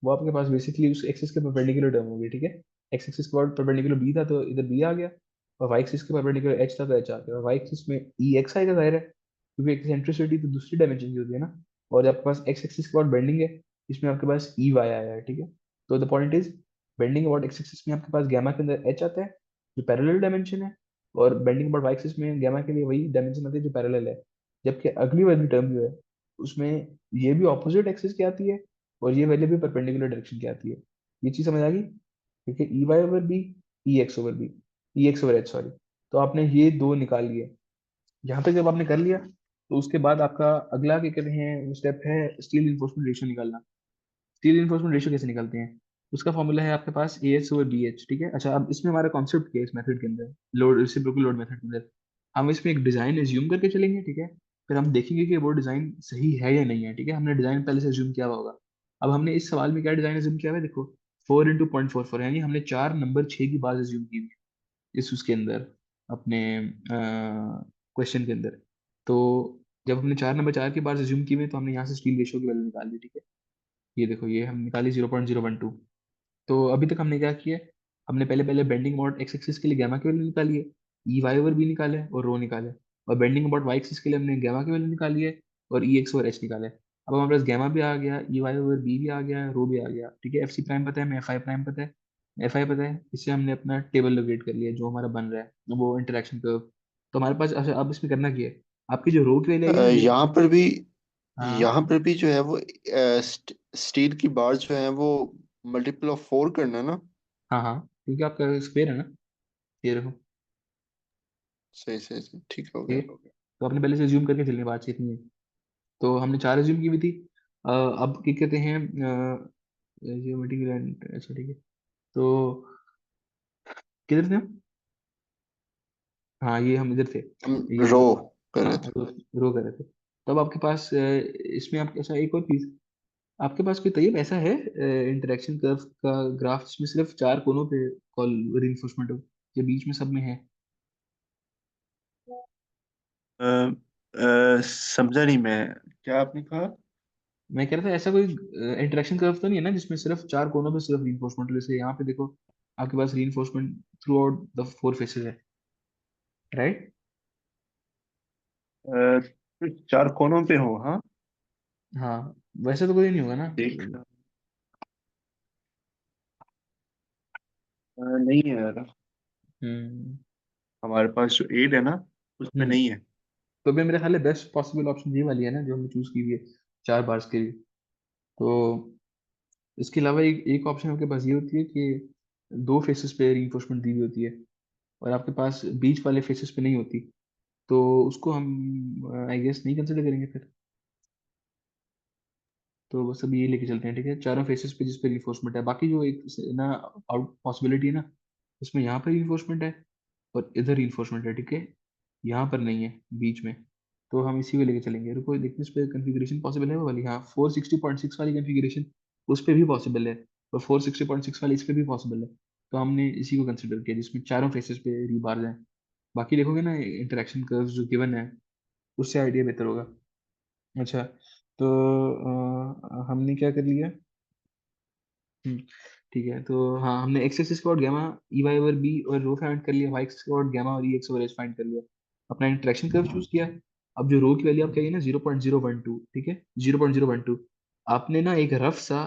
वो आपके पास बेसिकली उस एक्सिस के परपेंडिकुलर टर्म होगी, ठीक है। एक्स एक्सिस के अबाउट परपेंडिकुलर बी था तो इधर बी आ गया, और वाई एक्सिस के परपेंडिकुलर एच था तो एच आ गया, और वाई एक्सिस में ई एक्स आएगा, जाहिर है, क्योंकि एक्सेंट्रिसिटी तो दूसरी डायमेंशन की होती है ना। और आपके पास एक्स एक्सिस के अबाउट बेंडिंग है, इसमें आपके पास ई वाई आया है, ठीक है। तो the point is, bending about X axis में आपके पास गैमा के अंदर एच आता है, जो पैरेलल डायमेंशन है, और बेंडिंग अबाउट वाई एक्सिस में गैमा के लिए वही डायमेंशन आती है जो पैरेलल है। जबकि अगली वाली टर्म जो है, उसमें ये भी ऑपोजिट एक्सिस की आती है, और ये वैल्यू भी परपेंडिकुलर डायरेक्शन की आती है। ये चीज समझ आ गई? ठीक है, ई वाई ओवर बी, ई एक्स ओवर बी, ई एक्स ओवर एच, सॉरी। तो आपने ये दो निकाल लिए। यहाँ पे जब आपने कर लिया, तो उसके बाद आपका अगला क्या कहते हैं स्टेप है, स्टील इन्फोर्समेंट रेशियो निकालना। स्टील इन्फोर्समेंट रेशियो कैसे निकालते हैं? उसका फॉर्मूला है आपके पास A H over B H, ठीक है। अच्छा, अब इसमें हमारा कॉन्सेप्ट क्या है इस मेथड के अंदर, लोड रेसिप्रोकल लोड मेथड के अंदर? हम इसमें एक डिजाइन एज्यूम करके चलेंगे, ठीक है। फिर हम देखेंगे कि वो डिजाइन सही है या नहीं है, ठीक है। हमने डिजाइन पहले से एज्यूम किया हुआ होगा। अब हमने इस सवाल में क्या डिजाइन एज्यूम किया हुआ है, देखो, 4 into 0.44, यानी हमने 4 नंबर 6 की बात एज्यूम की हुई है इस उसके अंदर, अपने क्वेश्चन के अंदर। तो जब हमने 4 नंबर 4 की बार एज्यूम की हुई है, तो हमने यहाँ से स्टील रेशियो की वैल्यू निकाल दी, ठीक है। ये देखो, ये हम निकाली 0.012। तो अभी तक हमने क्या किया, हमने पहले पहले बेंडिंग मोड एक्स एक्सिस के लिए गैमा की वैल्यू निकाली है, ई वाई ओवर बी निकाले और रो निकाले। और बेंडिंग मोड वाई एक्सिस के लिए हमने गैमा की वैल्यू निकाली है, और ई एक्स ओवर एच निकाले। अब हमारे पास गैमा भी आ गया, ई वाई ओवर बी भी आ गया, रो भी आ गया, ठीक है। एफ सी प्राइम पता है, हमें एफ आई प्राइम पता है, एफ आई पता है, इससे हमने अपना टेबल लोकेट कर लिया जो हमारा बन रहा है वो इंटरेक्शन कर्व। तो हमारे पास, अच्छा, अब इसमें करना क्या है, आपकी जो रो की वैल्यू आएगी ना, जीरो। यहाँ पर भी हाँ यहाँ पर भी जो है वो स्टील की बार जो है वो मल्टीपल ऑफ 4 करना है ना। हाँ हाँ, क्योंकि आपका स्क्वेयर है ना, ये देखो, सही सही सही, ठीक हो ठीक गया। है। तो आपने पहले से ज्यूम करके चलनी, बातचीत नहीं है। तो हमने 4 एज्यूम की हुई थी। अब क्या कहते हैं, ज्योमेट्रिक लाइन, अच्छा ठीक है। तो किधर थे हम? हाँ, ये हम इधर थे, हम ये रो देखो। कर हाँ, रहे थे। रो कर रहे थे। तो अब आपके पास इसमें आप, अच्छा, एक और चीज, आपके पास कोई तैयब ऐसा है इंटरेक्शन कर्व का ग्राफ जिसमें सिर्फ 4 कोनों पे कॉल रीइंफोर्समेंट हो, ये बीच में सब में है? समझा नहीं मैं, क्या आपने कहा? मैं कह रहा था ऐसा कोई इंटरेक्शन कर्व तो नहीं है ना जिसमें सिर्फ 4 कोनों पे सिर्फ रीइंफोर्समेंट हो, जैसे यहाँ पे देखो, आपके पास reinforcement throughout the 4 faces है, राइट? कुछ चार कोनों पे हो, हाँ। हाँ, वैसे तो कोई नहीं होगा ना। देख, नहीं है यार। हम्म। हमारे पास जो एड है ना, उस पे हम्म। नहीं है। तो भी मेरे ख्याल है बेस्ट पॉसिबल ऑप्शन ये वाली है ना जो हमने चूज की हुई है, 4 बार्स के लिए। तो इसके अलावा एक ऑप्शन आपके पास ये होती है कि 2 फेसेस पे रीइंफोर्समेंट दी हुई होती है, और आपके पास बीच वाले फेसेस पे नहीं होती। तो उसको हम आई गेस नहीं कंसिडर करेंगे फिर। तो बस अभी ये लेके चलते हैं, ठीक है, 4 फेसेस पे जिस पे रीइंफोर्समेंट है। बाकी जो एक ना आउट पॉसिबिलिटी है ना, उसमें यहाँ पर रीइंफोर्समेंट है और इधर रीइंफोर्समेंट है, ठीक है, यहाँ पर नहीं है बीच में। तो हम इसी को लेके चलेंगे, रुको देखते हैं इस पे कन्फिग्रेशन पॉसिबल है वो वाली, हाँ, 460.6 वाली कन्फिग्रेशन उस पे भी पॉसिबल है, और 460.6 वाली इस पे भी पॉसिबल है। तो हमने इसी को कंसिडर किया जिसमें 4 फेसेस पे रीबार जाए। बाकी देखोगे ना इंटरेक्शन कर्व जो गिवन है, उससे आइडिया बेहतर होगा। अच्छा, तो हमने क्या कर लिया? हम्म, ठीक है। तो हाँ, हमने एक्स एक्सिस के बाद gamma, E Y over B और रो फाइंड कर लिया, वाई एक्सिस के बाद गैमा और ई एक्स ओवर एच फाइंड कर लिया, अपना इंटरेक्शन कर्व चूज किया। अब जो रो की वैल्यू आपकी आई है ना 0.012, ठीक है, 0.012, आपने ना एक रफ सा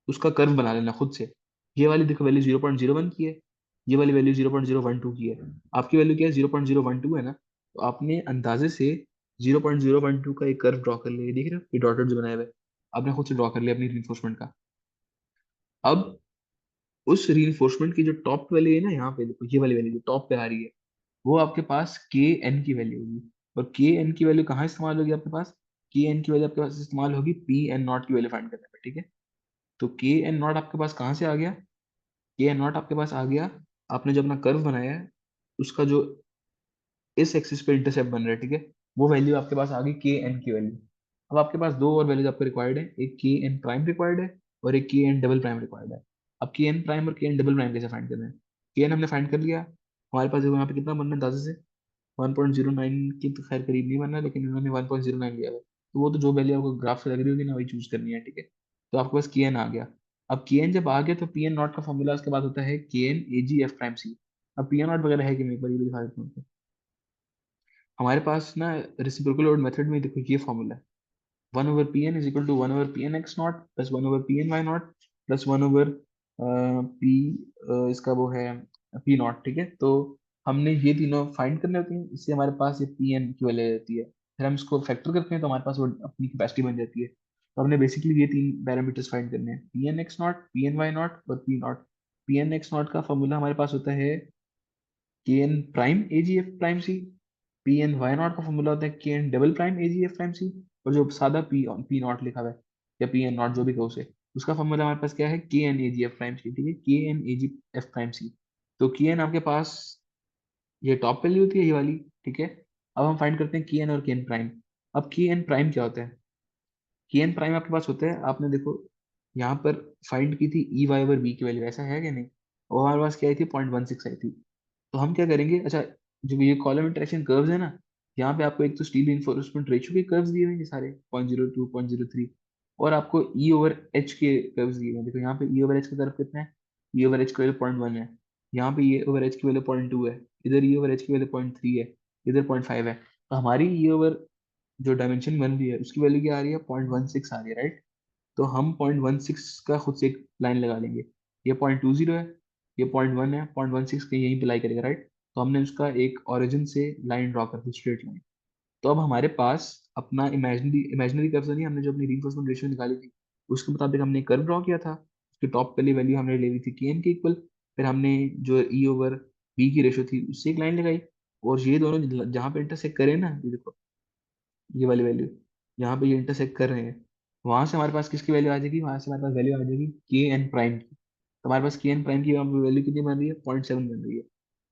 उसका कर्व बना लेना खुद से। ये वाली देखो वैल्यू 0.01 की है, ये वाली वैल्यू 0.012 की है, आपकी वैल्यू क्या है, 0.012 है ना। तो आपने अंदाजे से 0.012 का एक कर्व ड्रॉ कर लिया, ये देख रहे हो, ये डॉटेड जो बनाए हुए, आपने खुद से ड्रॉ कर लिया अपनी रिइंफोर्समेंट का। अब उस रीइंफोर्समेंट की जो टॉप वैल्यू है ना, यहाँ पे देखो, ये वाली वैल्यू जो टॉप पे आ रही है, वो आपके पास के एन की वैल्यू होगी। और के एन की वैल्यू कहाँ इस्तेमाल होगी आपके पास? के एन की वैल्यू आपके पास इस्तेमाल होगी पी एन नॉट की वैल्यू फाइंड करने में, ठीक है। तो के एन नॉट आपके पास कहाँ से आ गया? के एन नॉट आपके पास आ गया, आपने जो अपना कर्व बनाया है उसका जो इस एक्सिस पे इंटरसेप्ट बन रहा है, ठीक है, वो वैल्यू आपके पास आ गई के एन की वैल्यू। अब आपके पास दो और वैल्यूज आपको रिक्वायर्ड है, एक के एन प्राइम रिक्वायर्ड है और एक के एन डबल प्राइम रिक्वायर्ड है। अब के एन प्राइम और के एन डबल प्राइम कैसे फाइंड करना है? के एन हमने फाइंड कर लिया, हमारे पास देखो यहाँ पे कितना बनना है 10 से 1.09 की तो खैर करीब नहीं बनना, लेकिन इन्होंने 1.09 लिया है, तो वो तो जो वैल्यू आपको ग्राफ से लग रही होगी ना वही चूज करनी है, ठीक है। तो आपके पास के एन आ गया। अब के एन जब आ गया तो पी एन नॉट का फॉर्मूला उसके बाद होता है K N A G F prime C. अब पी एन नॉट वगैरह है कि नहीं, एक बार ये भी दिखा देता हूँ आपको। हमारे पास ना रेसिप्रोकल लोड मेथड में देखो ये फॉर्मूला है, 1/pn is equal to 1/pn x nought plus 1/pn y nought plus 1/p इसका वो है p नॉट, ठीक है। तो हमने ये तीनों फाइंड करने होते हैं, इससे हमारे पास ये pn की वैल्यू रहती है, फिर हम इसको फैक्टर करते हैं तो हमारे पास वो अपनी कैपेसिटी बन जाती है। तो हमने बेसिकली ये तीन पैरामीटर्स फाइंड करने हैं, pn x naught, pn y naught और p naught. pn x naught का फॉर्मूला हमारे पास होता है K N prime A G F prime C. P N Y naught का फॉर्मूला होता है K N double prime A G F prime C. और जो सादा पी नॉट लिखा हुआ है या पी एन नॉट जो भी कहो उसे, उसका फॉर्मूला हमारे पास क्या है, K N A G F prime C, ठीक है, K N A G F prime C. तो के एन आपके पास ये टॉप वैल्यू होती है ये वाली, ठीक है। अब हम फाइंड करते हैं के एन और के एन प्राइम। अब के एन प्राइम क्या होता है? के एन प्राइम आपके पास होता है, आपने देखो यहाँ पर फाइंड की थी ई वाई ओवर बी की वैल्यू, ऐसा है कि नहीं? और हमारे पास क्या आई थी, 0.16 आई थी। तो हम क्या करेंगे, अच्छा जो ये कॉलम इंटरेक्शन कर्व्स है ना, यहाँ पे आपको एक तो स्टील रिइंफोर्समेंट रेशियो के कर्व्स दिए हुए हैं ये सारे 0.02 0.03, और आपको ई ओवर एच के कर्व्स दिए हुए हैं। देखो यहाँ पे ई ओवर एच का कर्व कितना है, ई ओवर एच की वैल्यू 0.1 है, यहाँ पे ई ओवर एच की वैल्यू 0.2 है, इधर ई ओवर एच की वैल्यू 0.3 है, इधर 0.5 है। तो हमारी ई ओवर जो डायमेंशन बन रही है उसकी वैल्यू क्या आ रही है, 0.16 आ रही है, राइट। तो हम 0.16 का खुद से एक लाइन लगा लेंगे, ये 0.20 है, ये 0.1 है, 0.16 के यहीं पे लाई करेगा, राइट। तो हमने उसका एक ओरिजिन से लाइन ड्रॉ कर दी, स्ट्रेट लाइन। तो अब हमारे पास अपना इमेजिनरी इमेजिनरी कर्व नहीं, हमने जो अपनी रीइंफोर्समेंट रेशियो निकाली थी उसके मुताबिक हमने कर्व ड्रॉ किया था, उसकी टॉप वाली वैल्यू हमने ले ली थी के एन के इक्वल। फिर हमने जो ई ओवर बी की रेशियो थी उससे एक लाइन लगाई, और ये दोनों जहाँ पे इंटरसेक्ट करे ना, ये देखो ये वाली वैल्यू यहाँ पे ये इंटरसेक्ट कर रहे हैं, वहां से हमारे पास किसकी वैल्यू आ जाएगी, वहां से हमारे पास वैल्यू आ जाएगी के एन प्राइम की। तो हमारे पास के एन प्राइम की वैल्यू कितनी बन रही है, 0.7 बन रही है।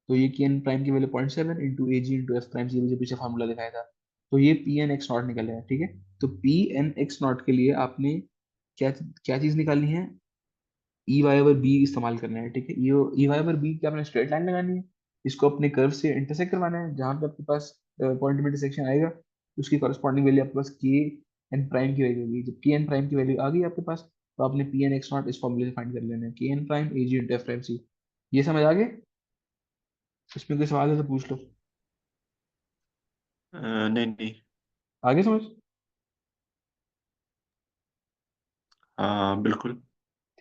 तो ये के एन प्राइम की वैल्यू 0.7 इंटू ए जी इंटू एफ प्राइम, ये मुझे पीछे फार्मूला दिखाया था। तो ये पी एन एक्स नॉट निकल है, ठीक है। तो पी एन एक्स नॉट के लिए आपने क्या क्या चीज निकालनी है, ई वाई ओवर बी इस्तेमाल करना है, ठीक है। ये ई वाई ओवर बी की आपने स्ट्रेट लाइन लगानी है, इसको अपने कर्व से इंटरसेक्ट करवाना है, जहां पे आपके पास पॉइंट में इंटरसेक्शन आएगा उसकी कॉरेस्पॉन्डिंग वैल्यू आपके पास के एन प्राइम की वैल्यू होगी। जब के एन प्राइम की वैल्यू आ गई आपके पास, तो आपने पी एन एक्स नॉट इस फॉर्मूले से फाइंड कर लेना है, K N prime A ji into F prime सी। ये समझ आ गए? इसमें कोई सवाल है तो पूछ लो। नहीं नहीं। आगे समझ? हाँ बिल्कुल।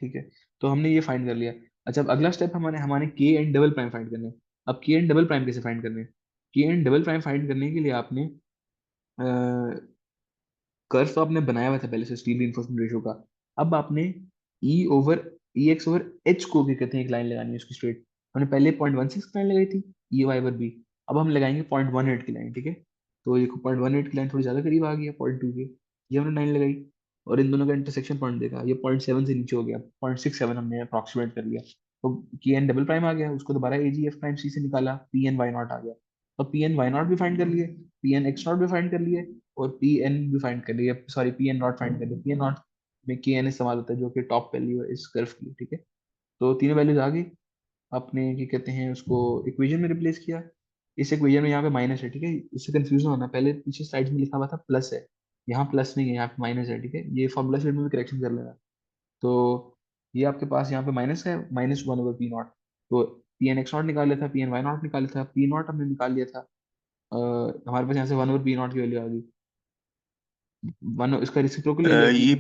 ठीक है, तो हमने ये फाइंड कर लिया। अच्छा अब अगला स्टेप हमारे हमारे के एन डबल प्राइम फाइंड करने हैं। अब के एन डबल प्राइम कैसे फाइंड करने हैं? के एन डबल प्राइम फाइंड करने के लिए आपने कर्व तो आपने बनाया हुआ था पहले से स्टील रिइंफोर्समेंट रेशियो का। अब आपने ई ओवर ई एक्स ओवर एच को भी कहते हैं एक लाइन लगानी है उसकी स्ट्रेट। हमने पहले 0.16 लाइन लगाई थी ई वाई ओवर बी, अब हम लगाएंगे 0.18 की लाइन, ठीक है। तो ये 0.18 की लाइन थोड़ी ज्यादा करीब आ गई है 0.2 के, ये हमने लाइन लगाई, और इन दोनों का इंटरसेक्शन पॉइंट देखा, ये 0.7 से नीचे हो गया, 0.67 हमने अप्रॉक्सीमेट कर लिया। तो के एन डबल प्राइम आ गया, उसको दोबारा ए जी एफ प्राइम सी से निकाला, पी एन वाई नॉट आ गया। तो पी एन वाई नॉट भी फाइंड कर लिए, पी एन एक्स नॉट भी फाइंड कर लिए, और पी एन भी फाइंड कर लिए, sorry P N naught find कर लिए। पी एन नॉट में के एन इस्तेमाल होता है जो कि टॉप वैल्यू है इस कर्व की, ठीक है। तो तीनों वैल्यूज आ गई, आपने क्या कहते हैं उसको इक्वेशन में रिप्लेस किया। इस इक्वेशन में यहाँ पे माइनस है, ठीक है, इससे कंफ्यूज ना होना, पहले पीछे स्लाइड में लिखा हुआ था प्लस है, यहाँ प्लस नहीं है, यहाँ पे माइनस है, ठीक है। ये फॉर्मूला शीट में भी करेक्शन कर लेना। तो ये आपके पास यहाँ पे माइनस है, -1/p नॉट। तो पी एन एक्स नॉट निकाल लिया था, पी एन वाई नॉट निकाल लिया था, पी नॉट हमने निकाल लिया था। हमारे पास यहाँ से 1/p नॉट की वैल्यू आ गई, वन इसका रेसिप्रोकल ले लिया ये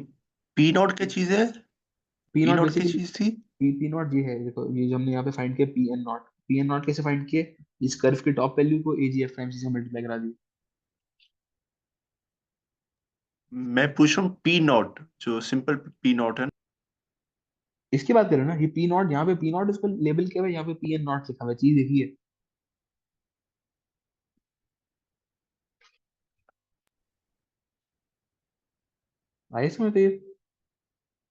पी नॉट क्या चीज है? पी पी नॉट नॉट क्या बेसिकली, चीज थी? पी नॉट ये है, देखो ये जो हमने यहाँ पे फाइंड किया पी एन नॉट कैसे फाइंड किए, इस कर्व की टॉप वैल्यू को ए जी एफ प्राइम से मल्टीप्लाई करा दी। मैं पूछ रहा हूँ पी नॉट, जो सिंपल पी नॉट है। इसकी बात करें ना, ये पी नॉट, यहाँ पे पी नॉट इसको लेबल किया हुआ है, यहाँ पे पी एन नॉट लिखा हुआ है, चीज देखिए। आइए समझ तो ये,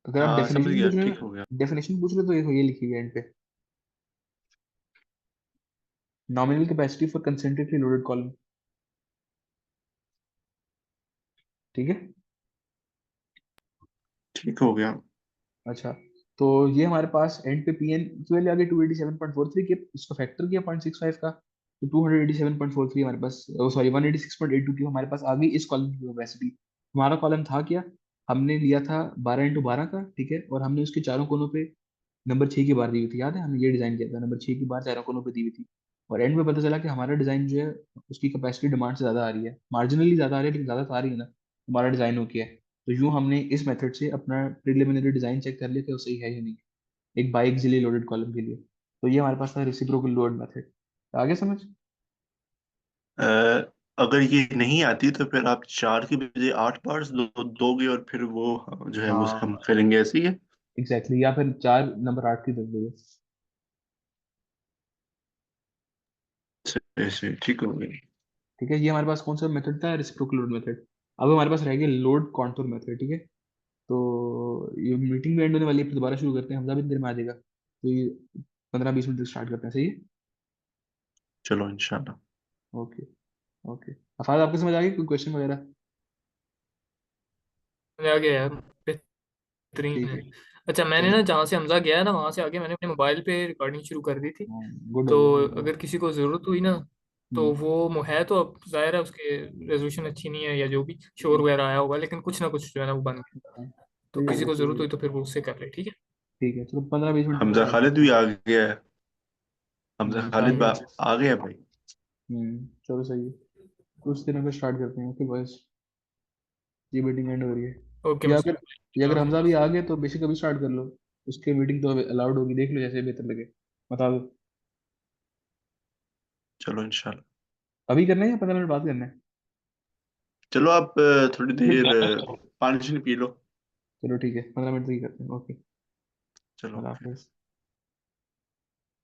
अगर आप हाँ समझ डेफिनेशन गया, पूछ रहे ठीक हो हो, गया। डेफिनेशन पूछ रहे हो तो देखो ये लिखी हुई है एंड पे, nominal capacity for concentrically loaded column, ठीक है। ठीक हो गया। अच्छा तो ये हमारे पास एंड पे पी एन की वैल्यू आ गई 287.43 के, इसको फैक्टर किया 0.65 का, तो 287.43 हमारे पास, सॉरी 186.82 की हमारे पास आ गई इस कॉलम की कैपेसिटी। हमारा कॉलम था क्या, हमने लिया था 12 × 12 का, ठीक है, और हमने उसके चारों कोनों पे नंबर 6 की बार दी हुई थी, याद है हमने ये डिजाइन किया था, नंबर 6 की बार चारों कोनों पे दी हुई थी। और एंड में पता चला कि हमारा डिजाइन जो है उसकी कैपेसिटी डिमांड से ज्यादा आ रही है, मार्जिनली ज्यादा आ रही है लेकिन ज्यादा तो आ रही है ना, हमारा डिजाइन हो गया है। तो यूं हमने इस मेथड से अपना प्रिलिमिनरी डिजाइन चेक कर लिया कि वो सही है या नहीं, एक बाइक्सिली लोडेड कॉलम के लिए। तो ये हमारे पास था रेसिप्रोकल लोड मेथड। आगे समझ। अ, अगर ये नहीं आती तो फिर आप 4 की बजाय 8 पार्ट्स दोगे और फिर वो जो है वो हम हाँ करेंगे ऐसे ही है। एग्जैक्टली, या फिर 4 नंबर 8 की दे दोगे। ऐसे ठीक हो गई। ठीक है, ये हमारे पास कौन सा मेथड था, रेसिप्रोकल लोड मेथड। अब हमारे पास रह गया लोड कॉन्टूर मेथड, ठीक है। तो ये मीटिंग भी एंड होने वाली है, फिर दोबारा शुरू करते हैं, हमजा भी देर में आ जाएगा, तो ये 15-20 मिनट तक स्टार्ट करते हैं, सही है। चलो इंशाल्लाह। ओके। ओके, अफाज आपको समझ आ गई कोई क्वेश्चन वगैरह। समझ आ गया यार, बेहतरीन ठीक है। है, अच्छा, मैंने चलो। ना जहाँ से हमजा गया है ना वहाँ से आगे मैंने अपने मोबाइल पे रिकॉर्डिंग शुरू कर दी थी। गुड हो तो गया, गुड हो गया। अगर किसी को ज़रूरत हुई ना, तो हम्म, वो है तो अब जाहिर है उसके रेजोल्यूशन अच्छी नहीं है या जो भी शोर वगैरह आया होगा, लेकिन कुछ ना कुछ जो है ना वो बन गया। हाँ, तो सही हो किसी गया, को सही हो ज़रूरत गया। हुई तो फिर वो उससे कर ले, ठीक है। ठीक है, चलो 15-20 मिनट तक हमजा स्टार्ट खालिद करते भी हैं। आ गया है। हमजा हाँ खालिद ये। आ गया भाई। चलो सही है, कुछ दिनों में स्टार्ट करते हैं, ओके बॉयज। ये मीटिंग एंड हो रही है। ओके या अगर, मुस्लिम, या अल्लाह अगर हमजा भी हाफिज़। आ गए तो बेसिक अभी स्टार्ट कर लो, उसके मीटिंग तो अलाउड होगी, देख लो जैसे बेहतर लगे, बता दो। चलो इंशाल्लाह। अभी करना है या 15 मिनट बाद करना है। चलो आप थोड़ी देर पानी शानी पी लो। चलो ठीक है, 15 मिनट तक ही करते हैं, ओके। चलो अल्लाह फिर। हाफिज़।